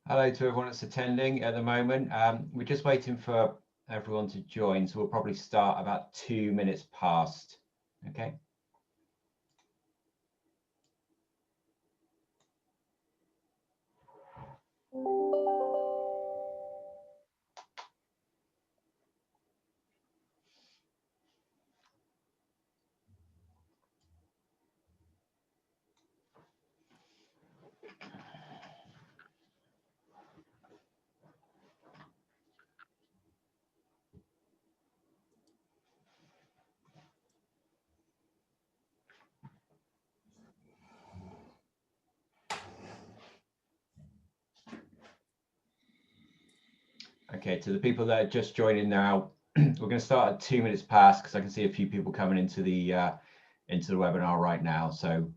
Hello to everyone that's attending at the moment. We're just waiting for everyone to join, so we'll probably start about 2 minutes past. Okay. Okay, to the people that are just joining now, we're going to start at 2 minutes past because I can see a few people coming into the webinar right now. So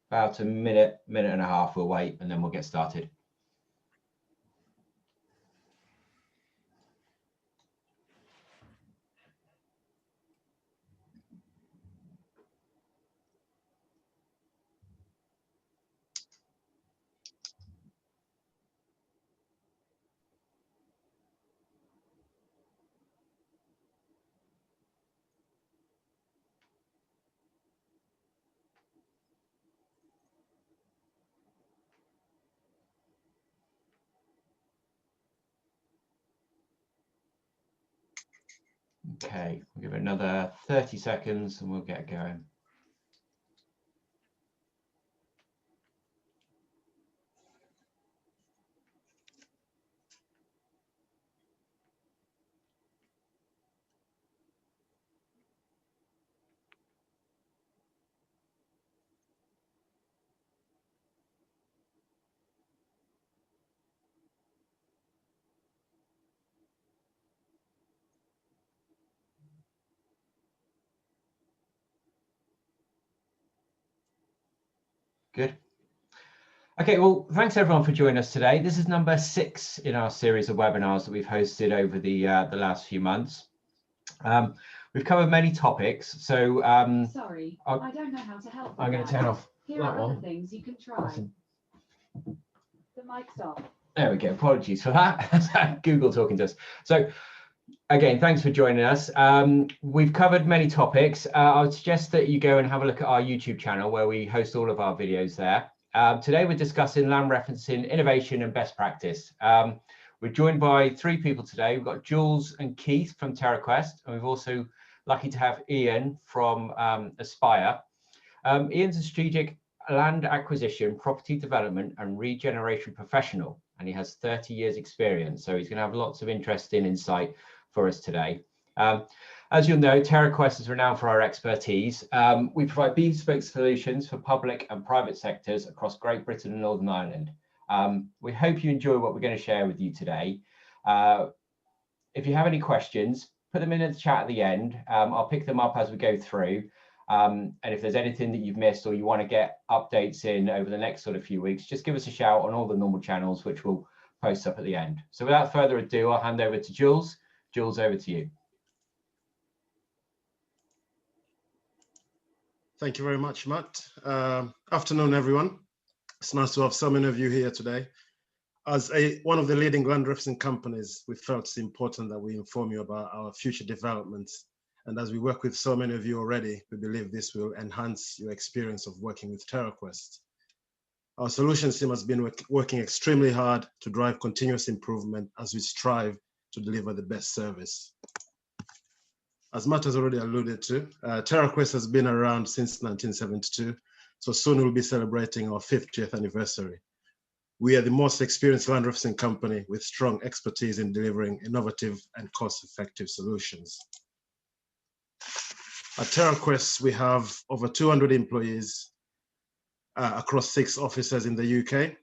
about a minute and a half, we'll wait and then we'll get started. Okay, we'll give it another 30 seconds and we'll get going. Good. Okay, well, thanks everyone for joining us today. This is number 6 in our series of webinars that we've hosted over the last few months. We've covered many topics, so sorry, I don't know how to help. I'm going to turn off Here that are one. other things you can try. The mic's off. There we go. Apologies for that. Google talking to us. So again, thanks for joining us. We've covered many topics. I would suggest that you go and have a look at our YouTube channel where we host all of our videos there. Today we're discussing land referencing, innovation and best practice. We're joined by 3 people today. We've got Jules and Keith from TerraQuest, and we've also lucky to have Ian from Aspire. Ian's a strategic land acquisition, property development and regeneration professional, and he has 30 years experience. So he's going to have lots of interesting insight for us today. As you'll know, TerraQuest is renowned for our expertise. We provide bespoke solutions for public and private sectors across Great Britain and Northern Ireland. We hope you enjoy what we're going to share with you today. If you have any questions, put them in the chat at the end. I'll pick them up as we go through. And if there's anything that you've missed or you want to get updates in over the next sort of few weeks, just give us a shout on all the normal channels, which we'll post up at the end. So without further ado, I'll hand over to Jules. Jules, over to you. Thank you very much, Matt. Afternoon, everyone. It's nice to have so many of you here today. As one of the leading land referencing companies, we felt it's important that we inform you about our future developments. And as we work with so many of you already, we believe this will enhance your experience of working with TerraQuest. Our solutions team has been working extremely hard to drive continuous improvement as we strive to deliver the best service. As Matt has already alluded to, TerraQuest has been around since 1972, so soon we'll be celebrating our 50th anniversary. We are the most experienced land referencing company with strong expertise in delivering innovative and cost-effective solutions. At TerraQuest, we have over 200 employees across 6 offices in the UK.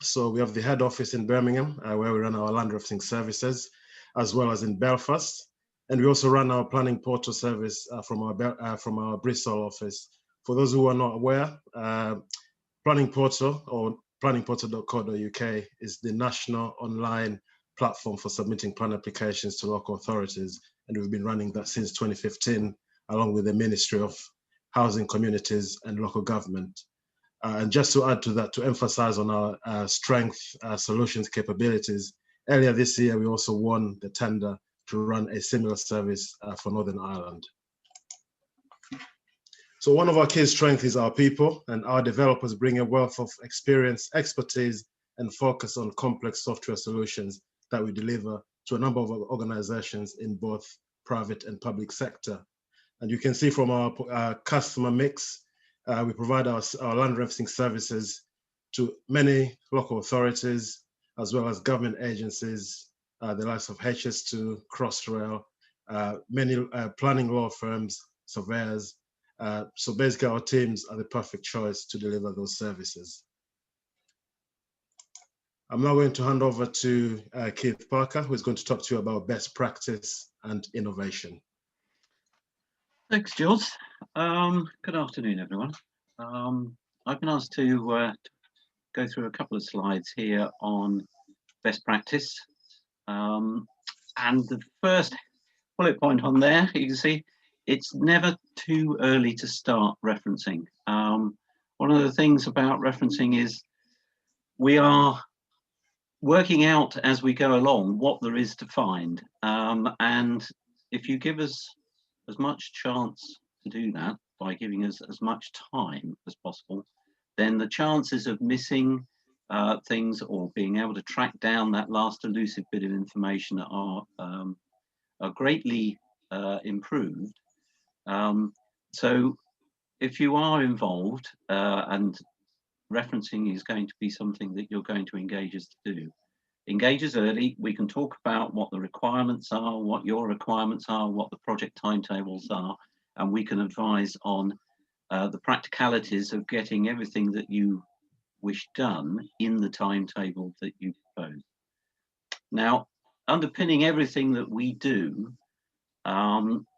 So we have the head office in Birmingham, where we run our land referencing services, as well as in Belfast. And we also run our planning portal service from our Bristol office. For those who are not aware, Planning Portal, or planningportal.co.uk, is the national online platform for submitting plan applications to local authorities. And we've been running that since 2015, along with the Ministry of Housing, Communities and Local Government. And just to add to that, to emphasize on our strength solutions capabilities, earlier this year, we also won the tender to run a similar service for Northern Ireland. So one of our key strengths is our people, and our developers bring a wealth of experience, expertise, and focus on complex software solutions that we deliver to a number of organizations in both private and public sector. And you can see from our customer mix, we provide our land referencing services to many local authorities, as well as government agencies, the likes of HS2, Crossrail, many planning law firms, surveyors. So basically our teams are the perfect choice to deliver those services. I'm now going to hand over to Keith Parker, who is going to talk to you about best practice and innovation. Thanks, Jules. Good afternoon, everyone. I've been asked to go through a couple of slides here on best practice. And the first bullet point on there, you can see, it's never too early to start referencing. One of the things about referencing is we are working out as we go along what there is to find. And if you give us as much chance to do that by giving us as much time as possible, then the chances of missing things or being able to track down that last elusive bit of information are greatly improved. So if you are involved and referencing is going to be something that you're going to engage us to do, engage us early. We can talk about what the requirements are, what your requirements are, what the project timetables are, and we can advise on the practicalities of getting everything that you wish done in the timetable that you propose. Now, underpinning everything that we do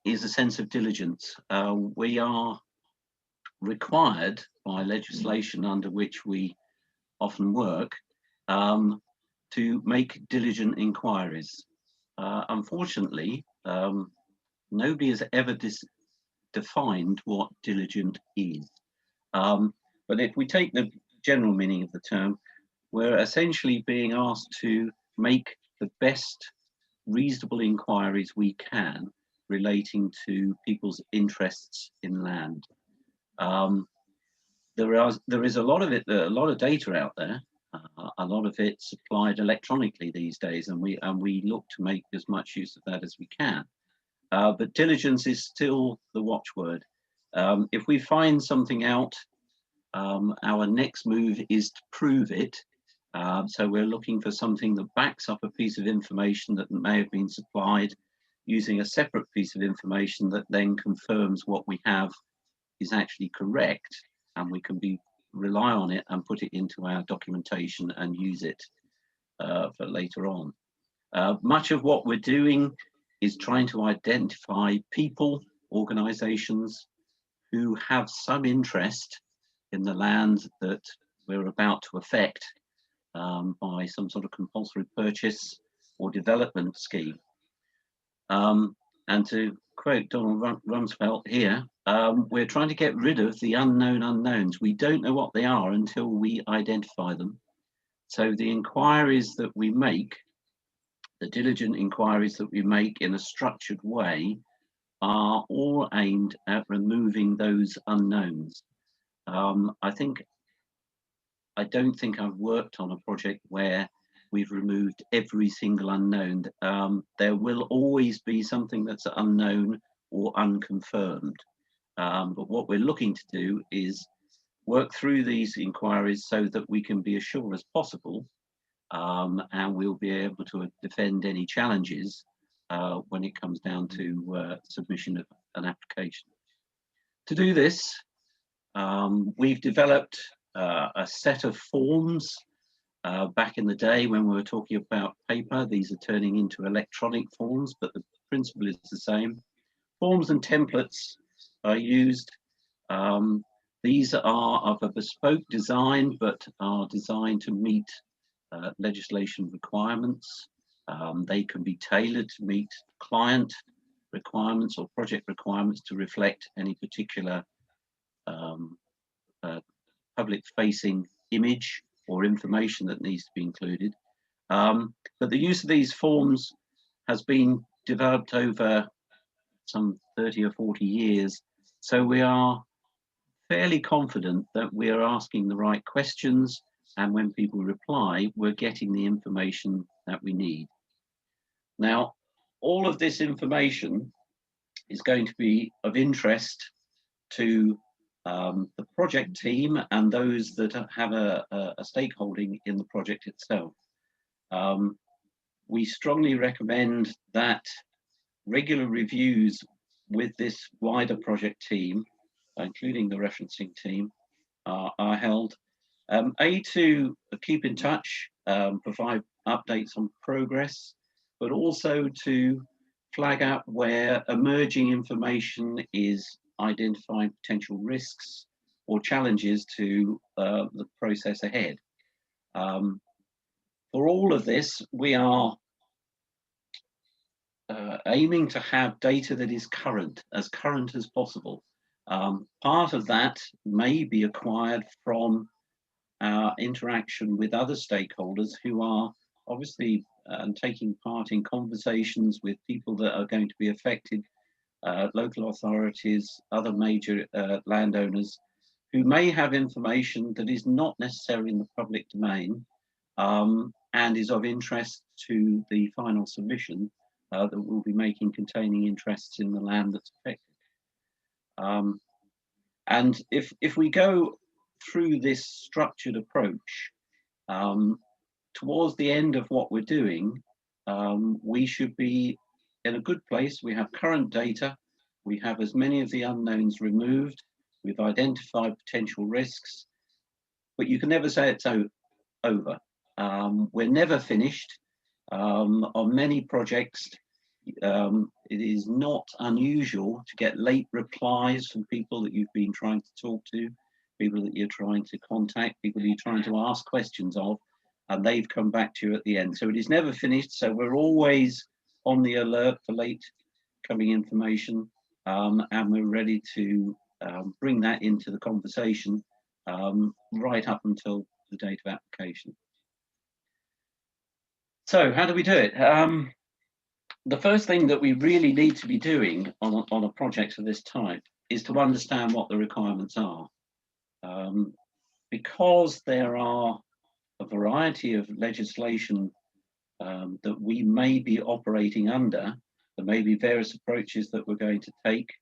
is a sense of diligence. We are required by legislation under which we often work to make diligent inquiries. Unfortunately, nobody has ever defined what diligent is. But if we take the general meaning of the term, we're essentially being asked to make the best reasonable inquiries we can relating to people's interests in land. There is a lot of it, a lot of data out there. A lot of it supplied electronically these days, and we look to make as much use of that as we can. But diligence is still the watchword. If we find something out, our next move is to prove it. So we're looking for something that backs up a piece of information that may have been supplied using a separate piece of information that then confirms what we have is actually correct, and we can rely on it and put it into our documentation and use it for later on. Much of what we're doing is trying to identify people, organizations who have some interest in the land that we're about to affect by some sort of compulsory purchase or development scheme. And to quote Donald Rumsfeld here, we're trying to get rid of the unknown unknowns. We don't know what they are until we identify them. So the inquiries that we make, the diligent inquiries that we make in a structured way, are all aimed at removing those unknowns. I don't think I've worked on a project where we've removed every single unknown. There will always be something that's unknown or unconfirmed. But what we're looking to do is work through these inquiries so that we can be as sure as possible, and we'll be able to defend any challenges when it comes down to submission of an application. To do this, we've developed a set of forms. Back in the day when we were talking about paper, these are turning into electronic forms, but the principle is the same. Forms and templates are used. These are of a bespoke design, but are designed to meet legislation requirements. They can be tailored to meet client requirements or project requirements to reflect any particular public-facing image or information that needs to be included. But the use of these forms has been developed over some 30 or 40 years. So we are fairly confident that we are asking the right questions, and when people reply, we're getting the information that we need. Now, all of this information is going to be of interest to the project team and those that have a stakeholding in the project itself. We strongly recommend that regular reviews with this wider project team, including the referencing team, are held. To keep in touch, provide updates on progress, but also to flag up where emerging information is identifying potential risks or challenges to the process ahead. For all of this, we are aiming to have data that is current as possible. Part of that may be acquired from our interaction with other stakeholders who are obviously taking part in conversations with people that are going to be affected, local authorities, other major landowners, who may have information that is not necessarily in the public domain and is of interest to the final submission that we'll be making, containing interests in the land that's affected. And if we go through this structured approach, towards the end of what we're doing, we should be in a good place. We have current data, we have as many of the unknowns removed, we've identified potential risks, but you can never say it's over. We're never finished. On many projects, it is not unusual to get late replies from people that you've been trying to talk to, people that you're trying to contact, people you're trying to ask questions of, and they've come back to you at the end. So it is never finished. So we're always on the alert for late coming information, and we're ready to bring that into the conversation right up until the date of application. So how do we do it? The first thing that we really need to be doing on a project of this type is to understand what the requirements are. Because there are a variety of legislation that we may be operating under, there may be various approaches that we're going to take.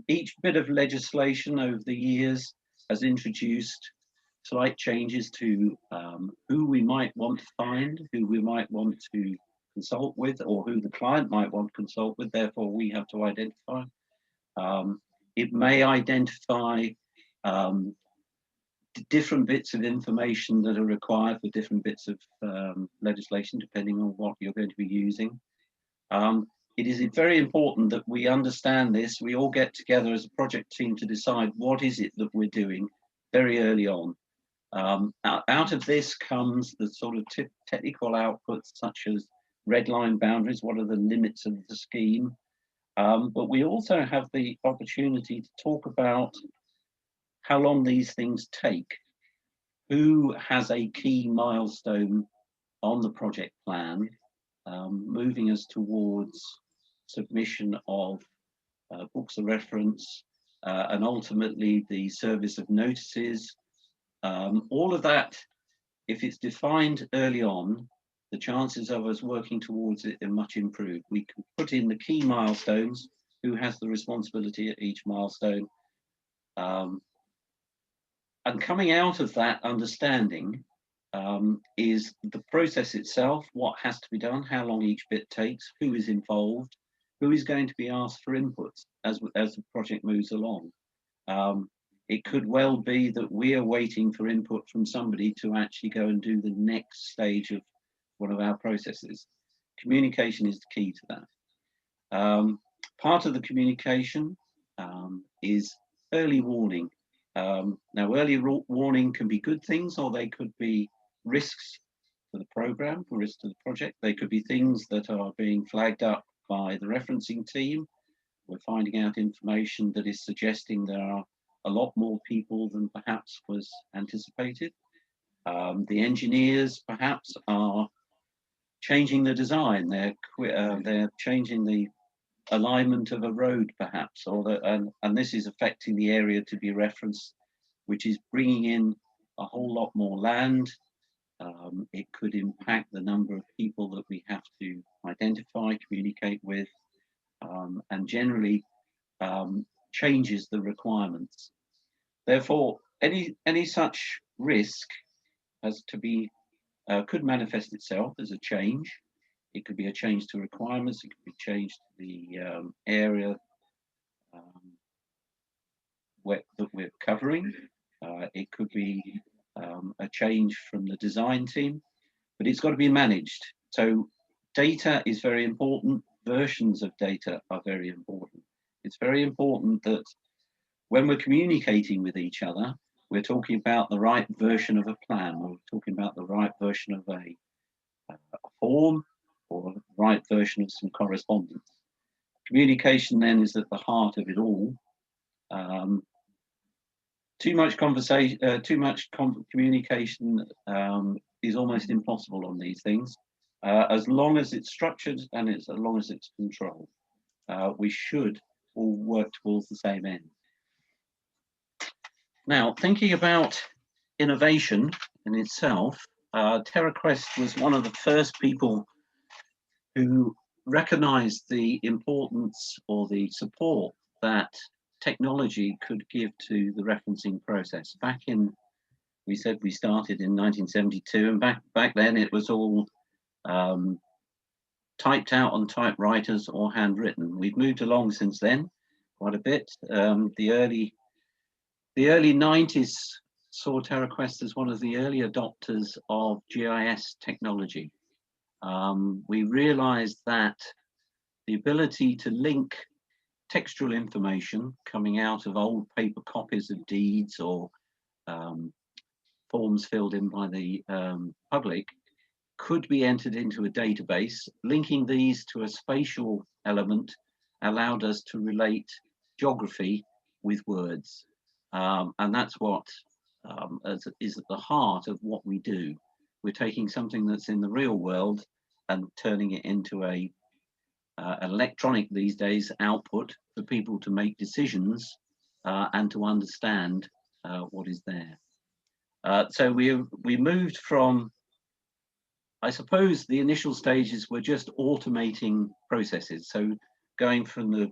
Each bit of legislation over the years has introduced slight changes to who we might want to find, who we might want to consult with, or who the client might want to consult with. Therefore, we have to identify. It may identify different bits of information that are required for different bits of legislation, depending on what you're going to be using. It is very important that we understand this. We all get together as a project team to decide what is it that we're doing very early on. Out of this comes the sort of technical outputs, such as red line boundaries, what are the limits of the scheme. But we also have the opportunity to talk about how long these things take, who has a key milestone on the project plan, moving us towards submission of books of reference, and ultimately the service of notices. All of that, if it's defined early on, the chances of us working towards it are much improved. We can put in the key milestones, who has the responsibility at each milestone. And coming out of that understanding is the process itself, what has to be done, how long each bit takes, who is involved, who is going to be asked for inputs as the project moves along. It could well be that we are waiting for input from somebody to actually go and do the next stage of one of our processes. Communication is the key to that. Part of the communication is early warning. Now, early warning can be good things, or they could be risks for the program, or risks to the project. They could be things that are being flagged up by the referencing team. We're finding out information that is suggesting there are a lot more people than perhaps was anticipated. The engineers perhaps are changing the design. They're changing the alignment of a road, perhaps, and this is affecting the area to be referenced, which is bringing in a whole lot more land. It could impact the number of people that we have to identify, communicate with, and generally changes the requirements. Therefore, any such risk has to be could manifest itself as a change. It could be a change to requirements. It could be a change to the area that we're covering. It could be a change from the design team, but it's got to be managed. So data is very important. Versions of data are very important. It's very important that when we're communicating with each other, we're talking about the right version of a plan. We're talking about the right version of a form or the right version of some correspondence. Communication then is at the heart of it all. Too much conversation, communication is almost impossible on these things. As long as it's structured and as long as it's controlled, we should all work towards the same end. Now, thinking about innovation in itself, TerraQuest was one of the first people who recognized the importance or the support that technology could give to the referencing process. Back in, we said we started in 1972, and back then it was all typed out on typewriters or handwritten. We've moved along since then quite a bit. The early 90s saw TerraQuest as one of the early adopters of GIS technology. We realized that the ability to link textual information coming out of old paper copies of deeds or forms filled in by the public could be entered into a database. Linking these to a spatial element allowed us to relate geography with words. And that's what is at the heart of what we do. We're taking something that's in the real world and turning it into a electronic these days output for people to make decisions and to understand what is there. So we moved from, I suppose the initial stages were just automating processes. So going from the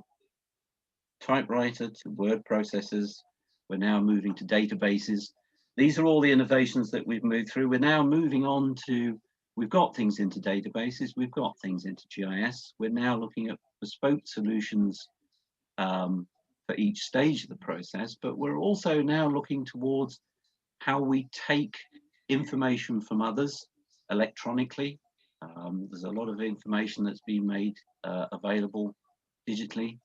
typewriter to word processors, we're now moving to databases. These are all the innovations that we've moved through. We're now moving on to, we've got things into databases, we've got things into GIS. We're now looking at bespoke solutions for each stage of the process, but we're also now looking towards how we take information from others electronically. There's a lot of information that's being made available digitally.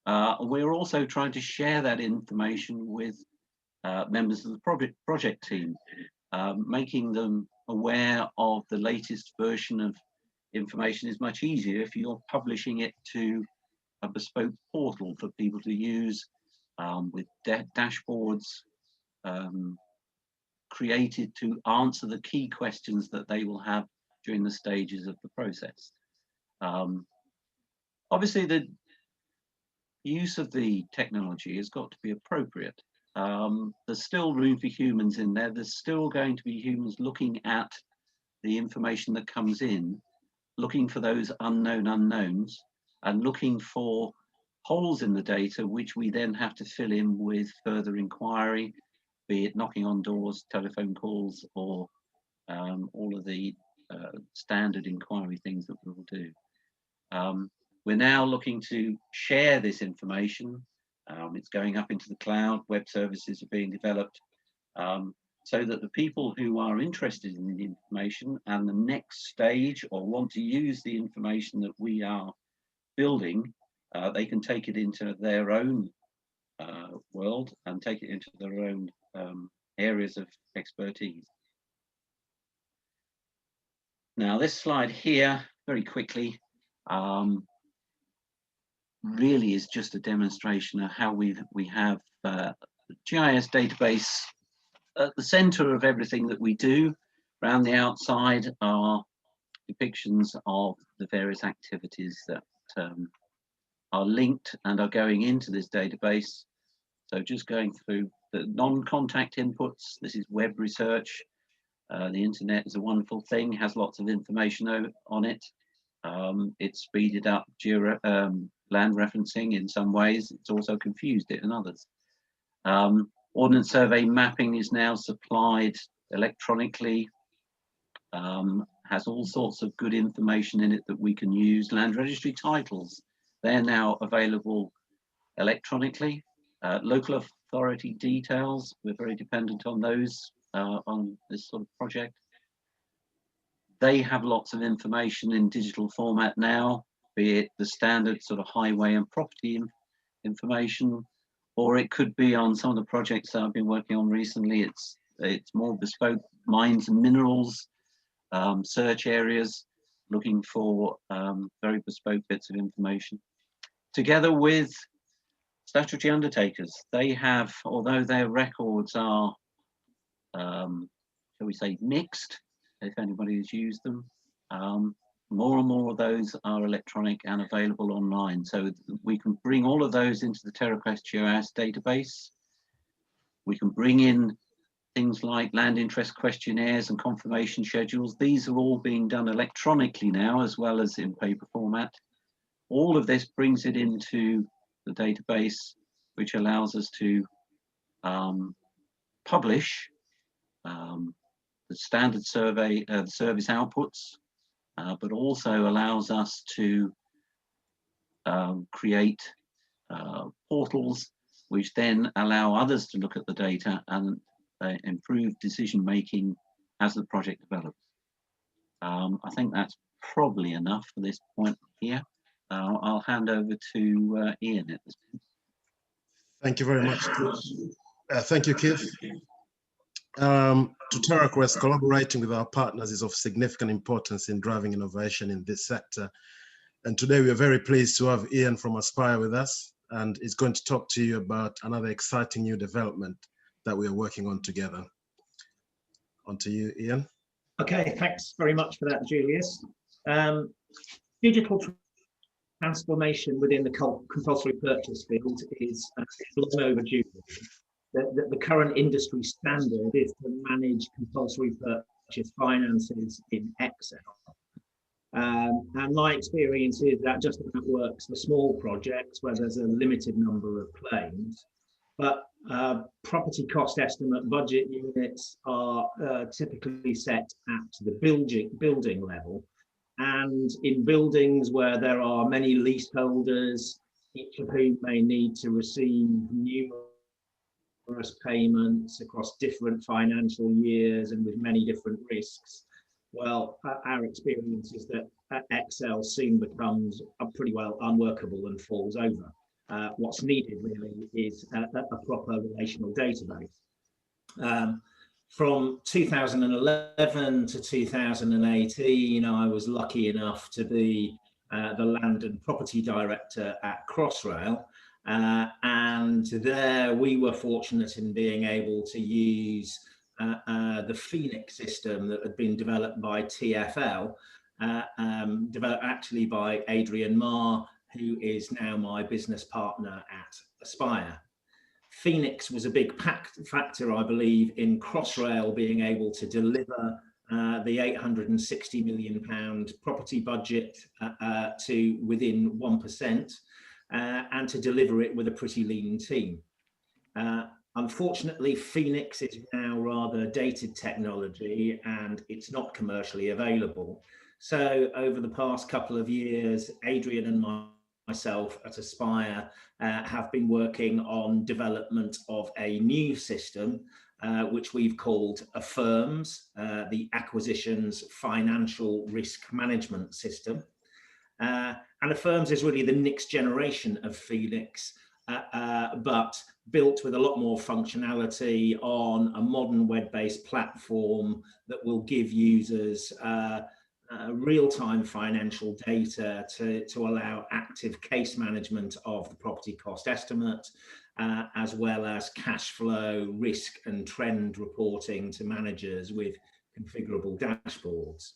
We're also trying to share that information with members of the project team, making them aware of the latest version of information is much easier if you're publishing it to a bespoke portal for people to use with dashboards created to answer the key questions that they will have during the stages of the process. Obviously, the use of the technology has got to be appropriate. There's still room for humans in there. There's still going to be humans looking at the information that comes in, looking for those unknown unknowns, and looking for holes in the data, which we then have to fill in with further inquiry, be it knocking on doors, telephone calls, or all of the standard inquiry things that we will do. We're now looking to share this information. It's going up into the cloud, web services are being developed, so that the people who are interested in the information and the next stage or want to use the information that we are building, they can take it into their own world and take it into their own areas of expertise. Now, this slide here, very quickly, really is just a demonstration of how we have GIS database, at the center of everything that we do, around the outside are depictions of the various activities that are linked and are going into this database. So just going through the non-contact inputs, this is web research. The internet is a wonderful thing, has lots of information on it. It's speeded up land referencing in some ways. It's also confused it in others. Ordnance survey mapping is now supplied electronically, has all sorts of good information in it that we can use. Land registry titles, they're now available electronically. Local authority details, we're very dependent on those on this sort of project. They have lots of information in digital format now, be it the standard sort of highway and property information, or it could be on some of the projects that I've been working on recently. It's more bespoke mines and minerals, search areas, looking for very bespoke bits of information. Together with statutory undertakers, they have, although their records are, shall we say, mixed, if anybody has used them, more and more of those are electronic and available online. So we can bring all of those into the TerraQuest GIS database. We can bring in things like land interest questionnaires and confirmation schedules. These are all being done electronically now, as well as in paper format. All of this brings it into the database, which allows us to publish the standard survey, the service outputs, but also allows us to create portals which then allow others to look at the data and improve decision making as the project develops. I think that's probably enough for this point here. I'll hand over to Ian at this point. Thank you very much. Thank you, Keith. To TerraQuest, collaborating with our partners is of significant importance in driving innovation in this sector. And today we are very pleased to have Ian from Aspire with us, and he's going to talk to you about another exciting new development that we are working on together. On to you, Ian. Okay, thanks very much for that, Julius. Digital transformation within the compulsory purchase field is long overdue. The current industry standard is to manage compulsory purchase finances in Excel. And my experience is that just about works for small projects where there's a limited number of claims. But property cost estimate budget units are typically set at the building level. And in buildings where there are many leaseholders, each of whom may need to receive numerous payments across different financial years and with many different risks, well, our experience is that Excel soon becomes pretty well unworkable and falls over. What's needed really is a proper relational database. From 2011 to 2018, I was lucky enough to be the land and property director at Crossrail. And there we were fortunate in being able to use the Phoenix system that had been developed by TfL, developed actually by Adrian Marr, who is now my business partner at Aspire. Phoenix was a big factor, I believe, in Crossrail being able to deliver the £860 million property budget to within 1% and to deliver it with a pretty lean team. Unfortunately, Phoenix is now rather dated technology and it's not commercially available. So over the past couple of years, Adrian and myself at Aspire have been working on development of a new system, which we've called AFIRMS, the Acquisitions Financial Risk Management System. And AFIRMS is really the next generation of Phoenix, but built with a lot more functionality on a modern web-based platform that will give users real-time financial data to allow active case management of the property cost estimate, as well as cash flow, risk and trend reporting to managers with configurable dashboards.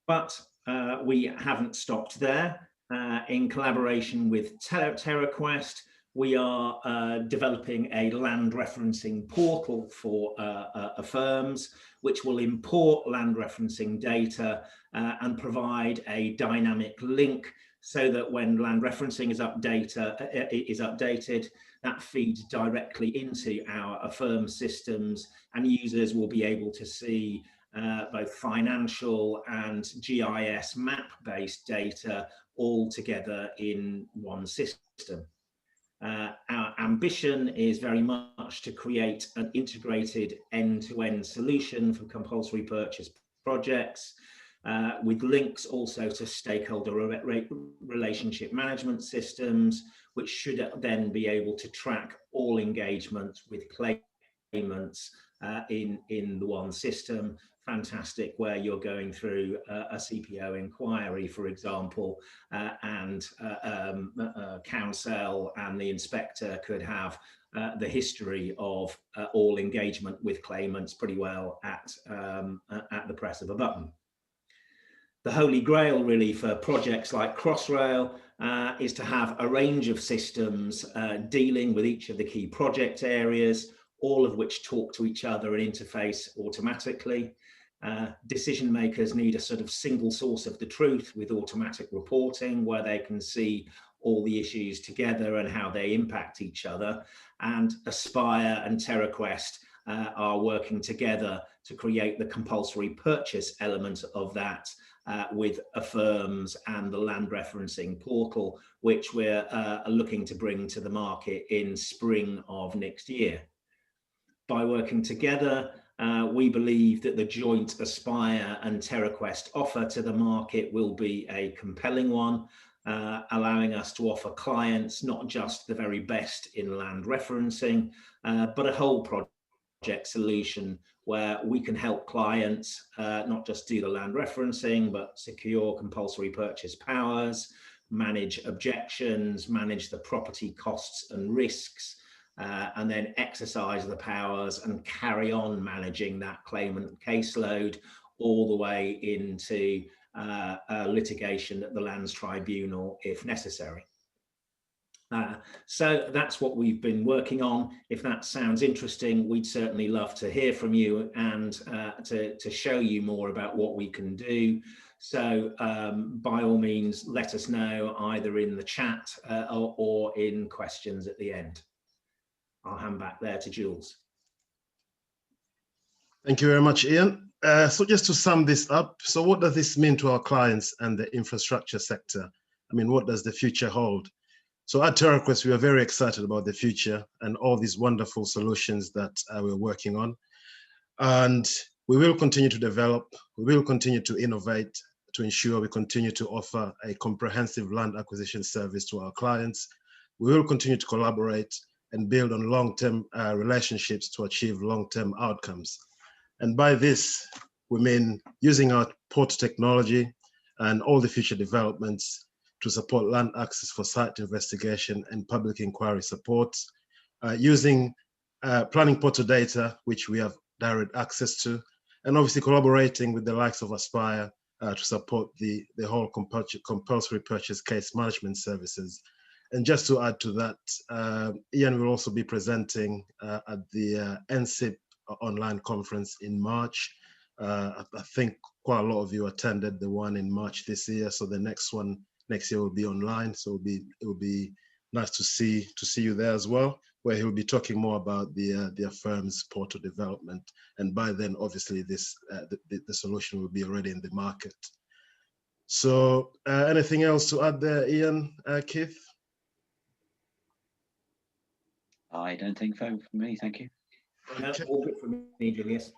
But we haven't stopped there. In collaboration with TerraQuest, we are developing a land referencing portal for firms, which will import land referencing data and provide a dynamic link so that when land referencing is updated, that feeds directly into our Affirm systems, and users will be able to see both financial and GIS map-based data all together in one system. Our ambition is very much to create an integrated end-to-end solution for compulsory purchase projects, with links also to stakeholder relationship management systems, which should then be able to track all engagements with claimants in the one system. Fantastic, where you're going through a CPO inquiry, for example, and counsel and the inspector could have the history of all engagement with claimants pretty well at the press of a button. The holy grail really for projects like Crossrail is to have a range of systems dealing with each of the key project areas, all of which talk to each other and interface automatically. Decision makers need a sort of single source of the truth with automatic reporting where they can see all the issues together and how they impact each other. And Aspire and TerraQuest are working together to create the compulsory purchase element of that with Affirms and the land referencing portal, which we're looking to bring to the market in spring of next year. By working together, we believe that the joint Aspire and TerraQuest offer to the market will be a compelling one, allowing us to offer clients not just the very best in land referencing, but a whole project solution where we can help clients not just do the land referencing, but secure compulsory purchase powers, manage objections, manage the property costs and risks, and then exercise the powers and carry on managing that claimant caseload all the way into litigation at the Lands Tribunal if necessary. So that's what we've been working on. If that sounds interesting, we'd certainly love to hear from you and to show you more about what we can do. So by all means, let us know either in the chat or in questions at the end. I'll hand back there to Jules. Thank you very much, Ian. So just to sum this up, so what does this mean to our clients and the infrastructure sector? I mean, what does the future hold? So at TerraQuest, we are very excited about the future and all these wonderful solutions that we're working on. And we will continue to develop, we will continue to innovate to ensure we continue to offer a comprehensive land acquisition service to our clients. We will continue to collaborate and build on long-term relationships to achieve long-term outcomes. And by this, we mean using our portal technology and all the future developments to support land access for site investigation and public inquiry support, using planning portal data, which we have direct access to, and obviously collaborating with the likes of Aspire to support the whole compulsory purchase case management services. And just to add to that, Ian will also be presenting at the NCIP online conference in March. I think quite a lot of you attended the one in March this year, so the next one next year will be online. So it will be nice to see you there as well, where he'll be talking more about the Affirm's portal development. And by then, obviously, the solution will be already in the market. So anything else to add there, Ian, Keith? I don't think so for me, thank you. Okay. All good for me, Julius.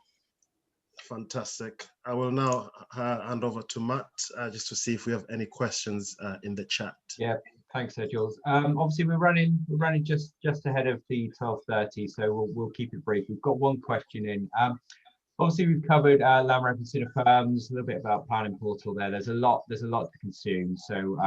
Fantastic. I will now hand over to Matt just to see if we have any questions in the chat. Yeah, thanks, Jules. Obviously, we're running just ahead of the 12:30, so we'll keep it brief. We've got one question in. Obviously, we've covered land referencing firms, a little bit about planning portal there. There's a lot to consume. So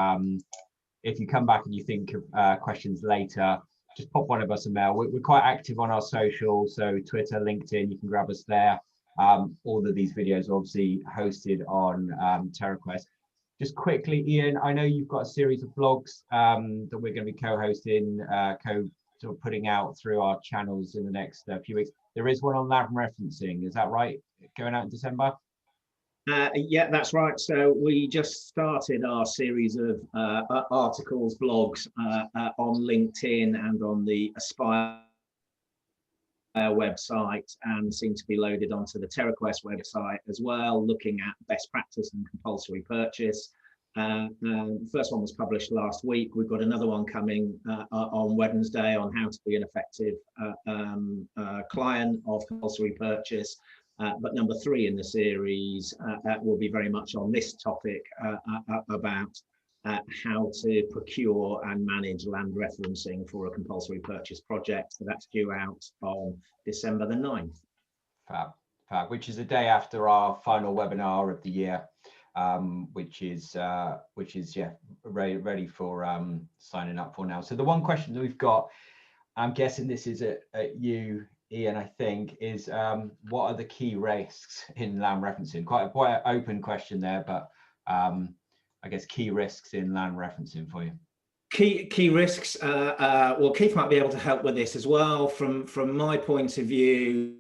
if you come back and you think of questions later, just pop one of us a mail. We're quite active on our social, so Twitter, LinkedIn, you can grab us there. All of these videos are obviously hosted on TerraQuest. Just quickly, Ian, I know you've got a series of blogs that we're going to be co-hosting, sort of putting out through our channels in the next few weeks. There is one on lab referencing, is that right? Going out in December? Yeah, that's right. So we just started our series of articles, blogs on LinkedIn and on the Aspire website, and seem to be loaded onto the TerraQuest website as well, looking at best practice and compulsory purchase. The first one was published last week. We've got another one coming on Wednesday on how to be an effective client of compulsory purchase. But number 3 in the series will be very much on this topic about how to procure and manage land referencing for a compulsory purchase project. So that's due out on December the 9th. Fab, which is the day after our final webinar of the year, which is yeah, ready for signing up for now. So the one question that we've got, I'm guessing this is at you, Ian, I think, is what are the key risks in land referencing? Quite an open question there, but I guess key risks in land referencing for you. Key risks. Well, Keith might be able to help with this as well. From my point of view,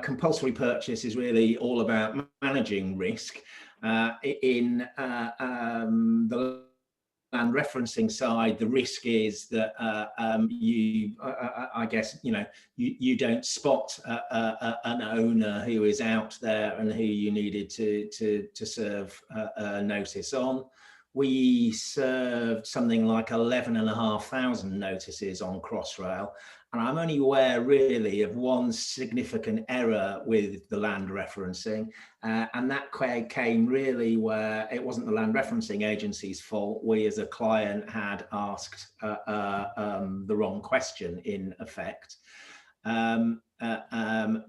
compulsory purchase is really all about managing risk. In the land referencing side, the risk is that I guess you don't spot an owner who is out there and who you needed to serve a notice on. We served something like 11,500 notices on Crossrail, and I'm only aware really of one significant error with the land referencing, and that came really where it wasn't the land referencing agency's fault. We as a client had asked the wrong question in effect.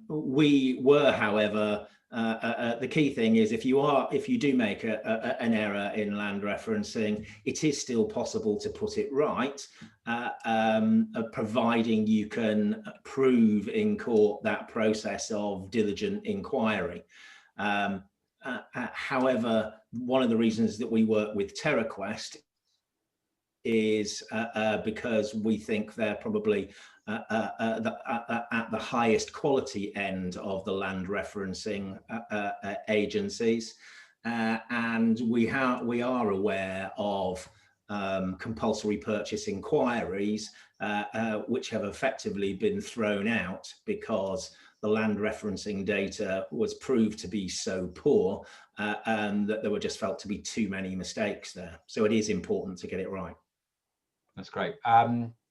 We were, however, the key thing is if you do make an error in land referencing, it is still possible to put it right, providing you can prove in court that process of diligent inquiry. However, one of the reasons that we work with TerraQuest is because we think they're probably at the highest quality end of the land referencing agencies, and we are aware of compulsory purchase inquiries which have effectively been thrown out because the land referencing data was proved to be so poor and that there were just felt to be too many mistakes there. So it is important to get it right. That's great.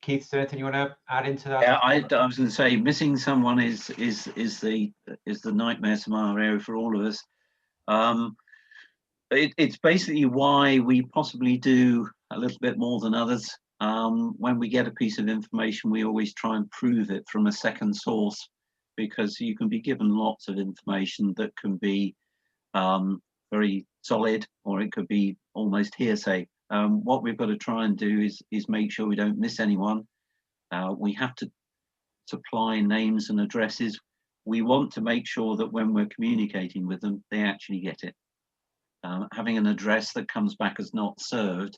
Keith, is there anything you want to add into that? Yeah, I was going to say missing someone is the nightmare scenario for all of us. It's basically why we possibly do a little bit more than others. When we get a piece of information, we always try and prove it from a second source, because you can be given lots of information that can be very solid, or it could be almost hearsay. What we've got to try and do is make sure we don't miss anyone. We have to supply names and addresses. We want to make sure that when we're communicating with them, they actually get it. Having an address that comes back as not served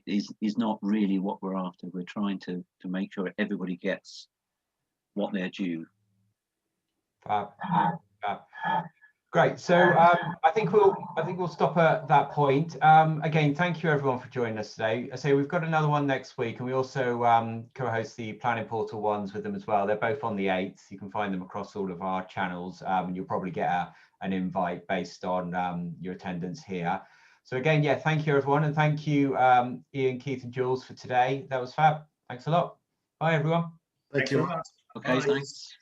is not really what we're after. We're trying to make sure everybody gets what they're due. Great. So I think we'll stop at that point. Again, thank you everyone for joining us today. I say we've got another one next week, and we also co-host the planning portal ones with them as well. They're both on the 8th. You can find them across all of our channels, and you'll probably get an invite based on your attendance here. So again, yeah, thank you everyone, and thank you Ian, Keith, and Jules for today. That was fab. Thanks a lot. Bye everyone. Thank you. Okay, thanks.